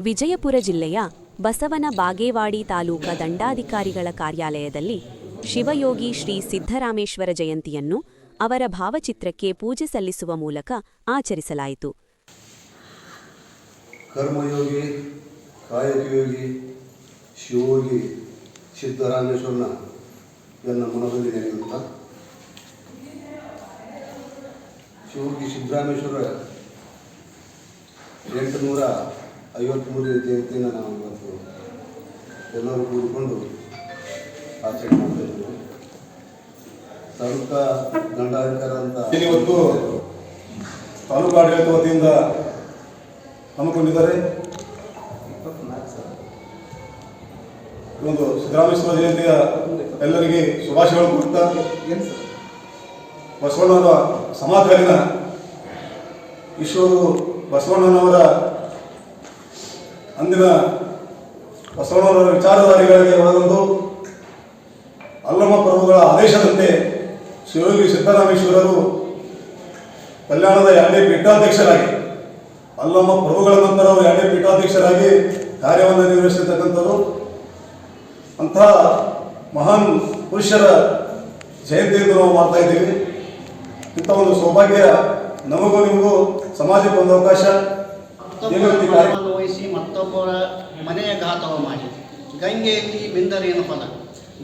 ವಿಜಯಪುರ ಜಿಲ್ಲೆಯ ಬಸವನ ಬಾಗೇವಾಡಿ ತಾಲೂಕ ದಂಡಾಧಿಕಾರಿಗಳ ಕಾರ್ಯಾಲಯದಲ್ಲಿ ಶಿವಯೋಗಿ ಶ್ರೀ ಸಿದ್ದರಾಮೇಶ್ವರ ಜಯಂತಿಯನ್ನು ಅವರ ಭಾವಚಿತ್ರಕ್ಕೆ ಪೂಜೆ ಸಲ್ಲಿಸುವ ಮೂಲಕ ಆಚರಿಸಲಾಯಿತು. ಕರ್ಮಯೋಗಿ, ಕಾಯಕಯೋಗಿ, ಶಿವಯೋಗಿ ಸಿದ್ದರಾಮೇಶ್ವರನ ಎನ್ನ ಮನದಲ್ಲಿ ನೆನೆಯುತ್ತ ಶಿವಯೋಗಿ ಸಿದ್ದರಾಮೇಶ್ವರ 853 ಜಯಂತಿಯನ್ನು ನಾವು ಇವತ್ತು ಎಲ್ಲರೂ ಕೂಡಿಕೊಂಡು ಆಚರಣೆ ಮಾಡ್ತಾ ಇದ್ದೀವಿ. ತಾಲೂಕಾ ದಂಡಾಧಿಕಾರಿ ಅಂತ ಇವತ್ತು ತಾಲೂಕು ಆಡಳಿತ ವತಿಯಿಂದ ಹಮ್ಮಿಕೊಂಡಿದ್ದಾರೆ. ಈ ಒಂದು ಸಿದ್ದರಾಮೇಶ್ವರ ಜಯಂತಿಯ ಎಲ್ಲರಿಗೆ ಶುಭಾಶಯಗಳು ಕೊಡ್ತಾ ಬಸವಣ್ಣನವರ ಸಮಕಾಲೀನ ಈಶ್ವರು ಬಸವಣ್ಣನವರ ಅಂದಿನ ಬಸವಣ್ಣನವರ ವಿಚಾರಧಾರೆಗಳಿಗೆ ಒಳಗೊಂಡು ಅಲ್ಲಮ ಪ್ರಭುಗಳ ಆದೇಶದಂತೆ ಶಿವಯೋಗಿ ಸಿದ್ದರಾಮೇಶ್ವರರು ಕಲ್ಯಾಣದ 2ನೇ ಪೀಠಾಧ್ಯಕ್ಷರಾಗಿ ಅಲ್ಲಮ ಪ್ರಭುಗಳ ನಂತರ ಅವರು 2ನೇ ಪೀಠಾಧ್ಯಕ್ಷರಾಗಿ ಕಾರ್ಯವನ್ನು ನಿರ್ವಹಿಸಿರ್ತಕ್ಕಂಥವರು. ಅಂತಹ ಮಹಾನ್ ಪುರುಷರ ಜಯಂತಿಯನ್ನು ನಾವು ಮಾಡ್ತಾ ಇದ್ದೀವಿ. ಇಂಥ ಒಂದು ಸೌಭಾಗ್ಯ ನಮಗೂ ನಿಮಗೂ ಸಮಾಜಕ್ಕೆ ಒಂದು ಅವಕಾಶ. ವಹಿಸಿ ಮತ್ತೊಬ್ಬರ ಮನೆಯ ಘಾತವ ಮಾಡಿ ಗಂಗೆಯಲ್ಲಿ ಮಿಂದರೇನು ಫಲ.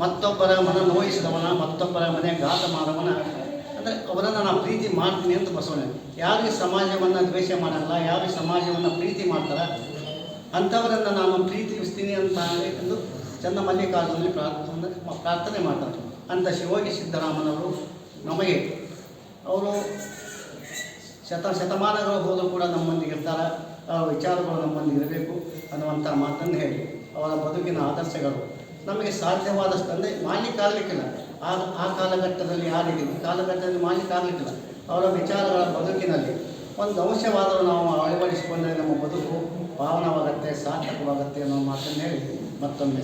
ಮತ್ತೊಬ್ಬರ ಮನ ನೋಯಿಸಿದವನ, ಮತ್ತೊಬ್ಬರ ಮನೆ ಘಾತ ಮಾಡವನ ಅಂದರೆ ಅವರನ್ನು ನಾನು ಪ್ರೀತಿ ಮಾಡ್ತೀನಿ ಅಂತ ಬಸವಣ್ಣ. ಯಾರಿಗೆ ಸಮಾಜವನ್ನು ದ್ವೇಷ ಮಾಡಲ್ಲ, ಯಾರಿಗೆ ಸಮಾಜವನ್ನು ಪ್ರೀತಿ ಮಾಡ್ತಾರೆ ಅಂಥವರನ್ನು ನಾನು ಪ್ರೀತಿಸ್ತೀನಿ ಅಂತ ಎಂದು ಚಂದ ಮಲ್ಲಿಕಾರ್ಜುನಲ್ಲಿ ಪ್ರಾರ್ಥನೆ ಮಾಡ್ತಾರೆ. ಅಂಥ ಶಿವಯೋಗಿ ಸಿದ್ದರಾಮನವರು ನಮಗೆ ಅವರು ಶತಮಾನಗಳು ಹೋದರೂ ಕೂಡ ನಮ್ಮೊಂದಿಗೆ ಇರ್ತಾರೆ, ಅವರ ವಿಚಾರಗಳು ನಮ್ಮೊಂದಿಗೆ ಇರಬೇಕು ಅನ್ನುವಂಥ ಮಾತನ್ನು ಹೇಳಿ ಅವರ ಬದುಕಿನ ಆದರ್ಶಗಳು ನಮಗೆ ಸಾಧ್ಯವಾದಷ್ಟು ಅಂದರೆ ಮಾಡಲಿಕ್ಕಾಗಲಿಕ್ಕಿಲ್ಲ. ಆ ಕಾಲಘಟ್ಟದಲ್ಲಿ ಯಾರಿಗೆ ಈ ಕಾಲಘಟ್ಟದಲ್ಲಿ ಮಾಡಲಿಕ್ಕಾಗಲಿಕ್ಕಿಲ್ಲ. ಅವರ ವಿಚಾರಗಳ ಬದುಕಿನಲ್ಲಿ ಒಂದು ಅಂಶವಾದರೂ ನಾವು ಅಳವಡಿಸಿಕೊಂಡರೆ ನಮ್ಮ ಬದುಕು ಪಾವನವಾಗುತ್ತೆ, ಸಾರ್ಥಕವಾಗುತ್ತೆ ಅನ್ನೋ ಮಾತನ್ನು ಹೇಳಿ ಮತ್ತೊಮ್ಮೆ